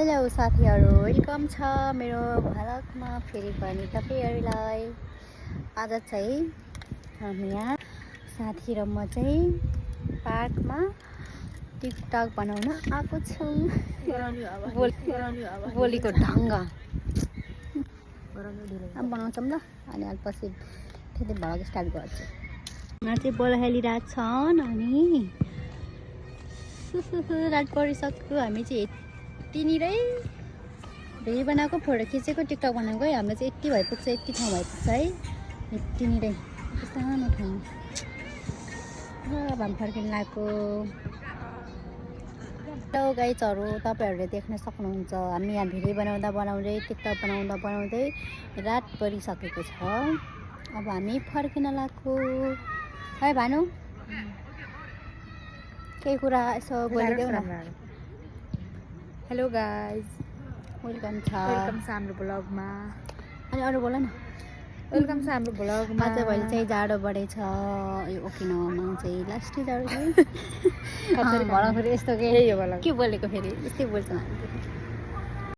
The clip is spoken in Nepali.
हेलो साथीहरू, वेलकम छ मेरो भ्लगमा फेरि पनि तपाईहरुलाई। आज चाहिँ हामी यहाँ साथी र म चाहिँ पार्कमा टिकटक बनाउन आएको छौं। बोलीको ढंग अब बनाउँछौं ल, अनि अल्पपछि फेरि भ्लग स्टार्ट गर्छु। यहाँ चाहिँ बोल खेलिरहेको छन् अनि रात परिसक्यो। हामी चाहिँ यतिनिरै भिडियो बनाएको, फोटो खिचेको, टिकटक बनाएको है। हाम्रो चाहिँ यति भइपुग्छ, यति ठाउँ भइपुग्छ है, यतिनिरै सानो ठाउँ। अब हामी फर्किन लागेको। हेलो गाइजहरू, तपाईहरूले देख्न सक्नुहुन्छ हामी यहाँ भिडियो बनाउँदा बनाउँदै, टिकटक बनाउँदा बनाउँदै रात परिसकेको छ। अब हामी फर्किन लागेको है। भानु केही कुरा यसो बोलिदेऊ न। हेलो गाइज, वेलकम छ हाम्रो ब्लगमा। अनि अरू बोल न। वेलकम छ हाम्रो ब्लगमा। आज भोलि चाहिँ जाडो बढेछ यो ओकिनावामा चाहिँ लास्टै जाडो छ। भल फेरि यस्तो के बोलेको फेरि यस्तै बोल्छ हामी।